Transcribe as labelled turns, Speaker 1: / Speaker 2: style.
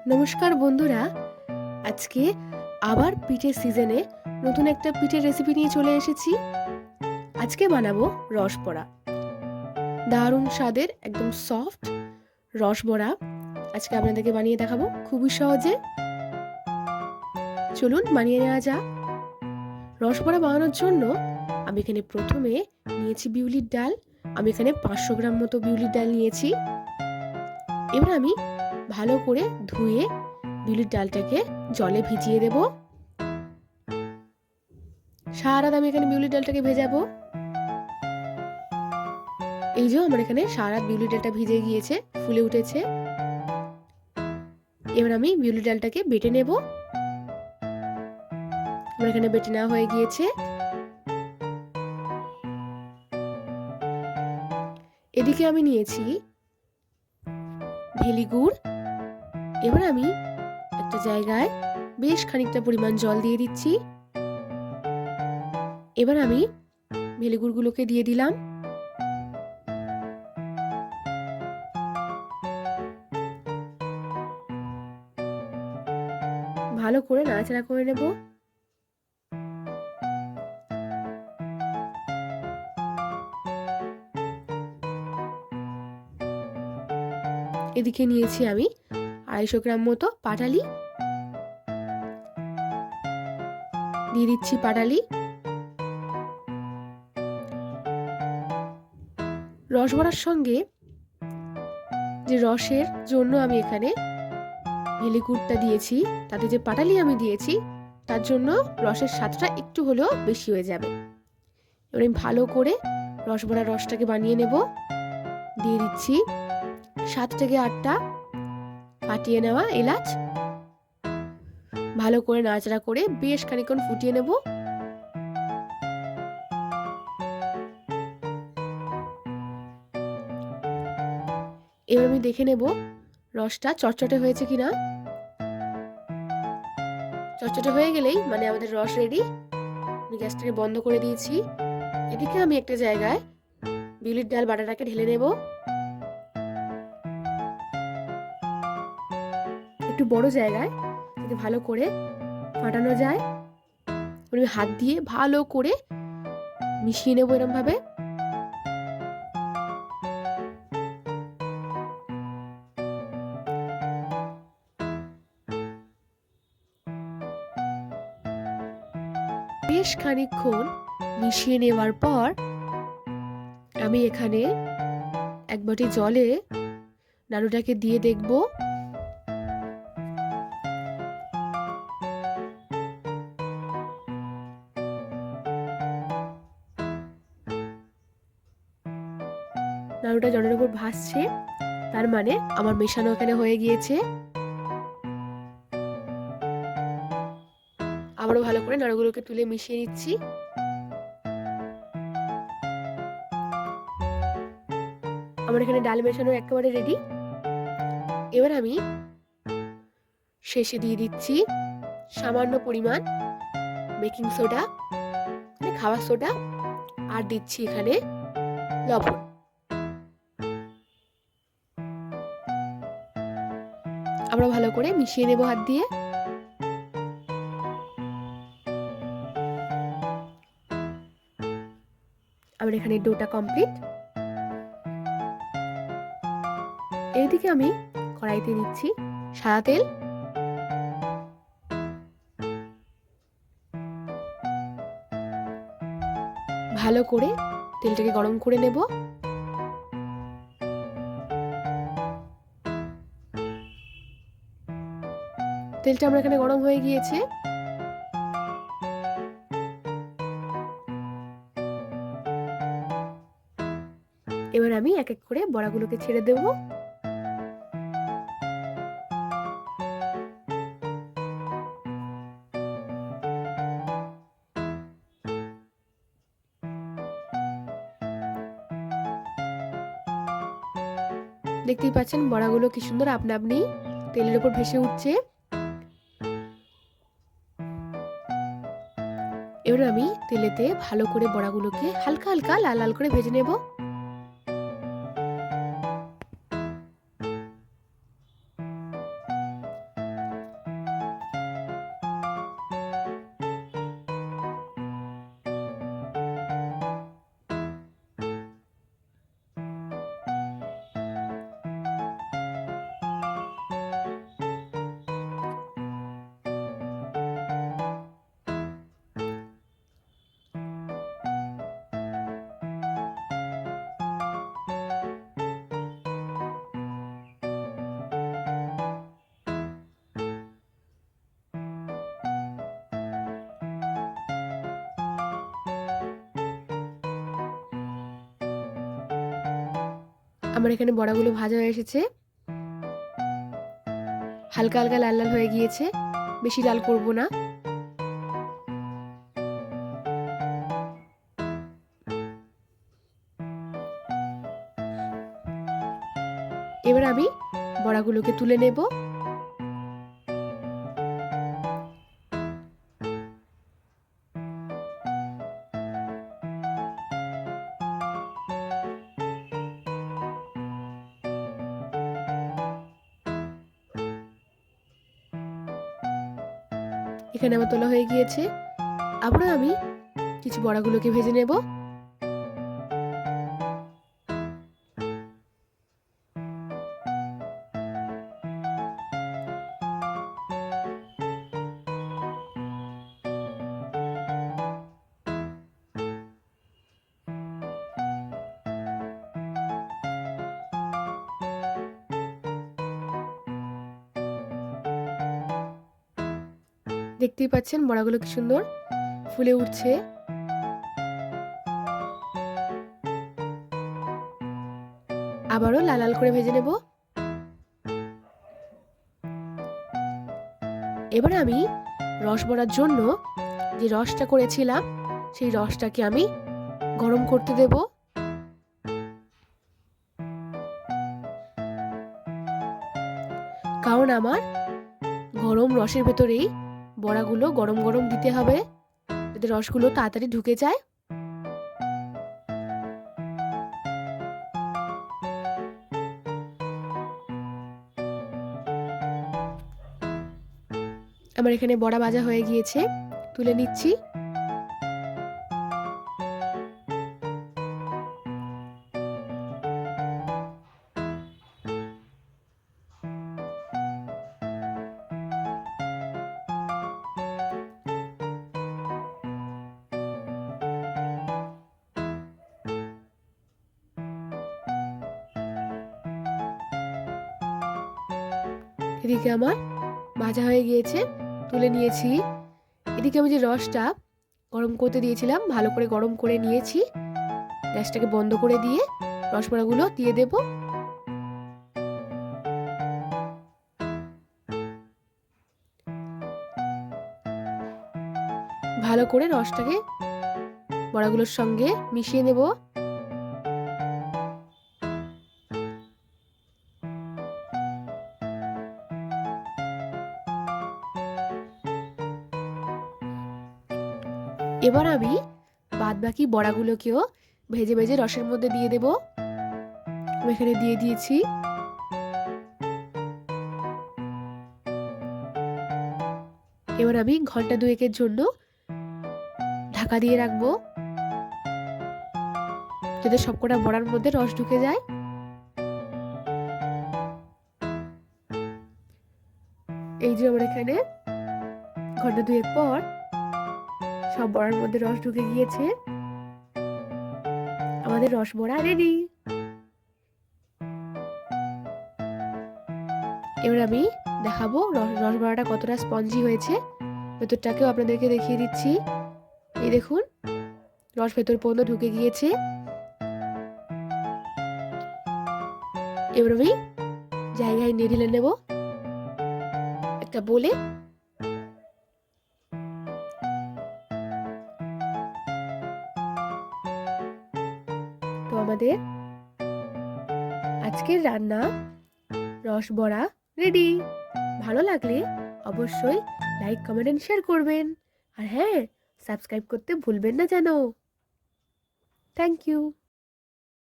Speaker 1: নমস্কার বন্ধুরা, আজকে আবার পিঠের সিজনে নতুন একটা পিঠের রেসিপি নিয়ে চলে এসেছি। আজকে বানাবো রসবড়া। দারুণ স্বাদের একদম সফট রসবড়া আজকে আপনাদেরকে বানিয়ে দেখাবো খুবই সহজে। চলুন বানিয়ে নেওয়া যাক। রসবড়া বানানোর জন্য আমি এখানে প্রথমে নিয়েছি বিউলির ডাল। আমি এখানে 500 গ্রাম মতো বিউলির ডাল নিয়েছি। এবার আমি ভালো করে ধুয়ে বিউলির ডালটাকে জলে ভিজিয়ে দেব। সারা রাত আমি এখানে বিউলির ডালটাকে ভেজাবো। এই যে আমার এখানে সারা রাত বিউলির ডালটা ভিজে গিয়েছে, ফুলে উঠেছে। এবার আমি বিউলির ডালটাকে বেটে নেব। আমার এখানে বেটে নেওয়া হয়ে গিয়েছে। এদিকে আমি নিয়েছি ভেলি গুড়। এবার আমি একটা জায়গায় বেশ খানিকটা পরিমাণ জল দিয়ে দিচ্ছি। এবার আমি ভেলি গুড়গুলোকে দিয়ে দিলাম। ভালো করে নাড়াচাড়া করে নেব। এদিকে নিয়েছি আমি 250 গ্রাম মতো পাটালি। দিয়ে দিচ্ছি পাটালি। রসবড়ার সঙ্গে যে রসের জন্য আমি এখানে ভেলি গুড়টা দিয়েছি, তাতে যে পাটালি আমি দিয়েছি তার জন্য রসের স্বাদটা একটু হলেও বেশি হয়ে যাবে। এবার আমি ভালো করে রসবড়ার রসটাকে বানিয়ে নেব। দিয়ে দিচ্ছি 7 থেকে 8টা ফাটিয়ে নেওয়া এলাচ। ভালো করে নাড়াচাড়া করে বেশ খানিকক্ষণ ফুটিয়ে নেব। এবার আমি দেখে নেব রসটা চটচটে হয়েছে কিনা। চটচটে হয়ে গেলেই মানে আমাদের রস রেডি। আমি গ্যাসটাকে বন্ধ করে দিয়েছি। এদিকে আমি একটা জায়গায় বিউলির ডাল বাটাটাকে ঢেলে নেব। একটু বড় জায়গায় যাতে ভালো করে ফাটানো যায়। আমি হাত দিয়ে ভালো করে মিশিয়ে নেব এরকম ভাবে। বেশ খানিকক্ষণ মিশিয়ে নেওয়ার পর আমি এখানে এক বাটি জলে নাড়ুটাকে দিয়ে দেখব। নাড়ুটা জলের উপর ভাসছে, তার মানে আমার মেশানো এখানে হয়ে গিয়েছে। আবারও ভালো করে নাড়ুগুলোকে তুলে মিশিয়ে নিচ্ছি। আমার এখানে ডাল মেশানো একেবারে রেডি। এবার আমি শেষে দিয়ে দিচ্ছি সামান্য পরিমাণ বেকিং সোডা, মানে খাবার সোডা, আর দিচ্ছি এখানে লবণ। আমরা ভালো করে মিশিয়ে নেব হাত দিয়ে। আমার এখানে ডোটা কমপ্লিট। এইদিকে আমি কড়াইতে নিচ্ছি সাদা তেল। ভালো করে তেলটাকে গরম করে নেব। তেলটা আমার এখানে গরম হয়ে গিয়েছে। এবার আমি এক এক করে বড়াগুলোকে ছেড়ে দেব। দেখতেই পাচ্ছেন বড়াগুলো কি সুন্দর আপনা আপনি তেলের উপর ভেসে উঠছে। এবার আমি তেলেতে ভালো করে বড়াগুলোকে হালকা হালকা লাল লাল করে ভেজে নেব। আমার এখানে বড়াগুলো ভাজা হয়ে এসেছে, হালকা হালকা লাল লাল হয়ে গিয়েছে, বেশি লাল করব না। এবার আমি বড়াগুলোকে তুলে নেব। এখানে আমার তোলা হয়ে গিয়েছে। আবারও আমি কিছু বড়াগুলোকে ভেজে নেব। দেখতেই পাচ্ছেন বড়াগুলো কি সুন্দর ফুলে উঠছে। আবারও লাল লাল করে ভেজে নেব। এবার আমি রস বড়ার জন্য যে রসটা করেছিলাম সেই রসটাকে আমি গরম করতে দেব। কারণ আমার গরম রসের ভেতরেই বড়াগুলো গরম গরম দিতে হবে, যাতে রসগুলো তাড়াতাড়ি ঢুকে যায়। আমার এখানে বড়া ভাজা হয়ে গিয়েছে, তুলে নিচ্ছি। এদিকে আমার ভাজা হয়ে গিয়েছে, তুলে নিয়েছি। এদিকে আমি যে রসটা গরম করতে দিয়েছিলাম, ভালো করে গরম করে নিয়েছি। গ্যাসটাকে বন্ধ করে দিয়ে রসবড়াগুলো দিয়ে দেব। ভালো করে রসটাকে বড়াগুলোর সঙ্গে মিশিয়ে নেব। এবার আমি বাদবাকি বড়াগুলোকেও ভেজে ভেজে রসের মধ্যে দিয়ে দেব। আমি এখানে দিয়ে দিয়েছি। এবার আমি ঘন্টা দুয়েকের জন্য ঢাকা দিয়ে রাখবো, যাতে সবকটা বড়ার মধ্যে রস ঢুকে যায়। এই যে আমার এখানে ঘন্টা দুয়েক পর সব বড়ার মধ্যে রস ঢুকে গিয়েছে। আমাদের রস বড়া রেডি। এবার আমি দেখাবো রস বড়াটা কতটা স্পঞ্জি হয়েছে। ভেতরটাকেও আপনাদেরকে দেখিয়ে দিচ্ছি। এই দেখুন, রস ভেতর পর্যন্ত ঢুকে গিয়েছে। এবার আমি জায়গায় নিয়ে ঢেলে নেব একটা বলে। তো আমাদের আজকের রান্না রস বড়া রেডি। ভালো লাগলে অবশ্যই লাইক, কমেন্ট এন্ড শেয়ার করবেন। আর হ্যাঁ, সাবস্ক্রাইব করতে ভুলবেন না যেন। Thank you.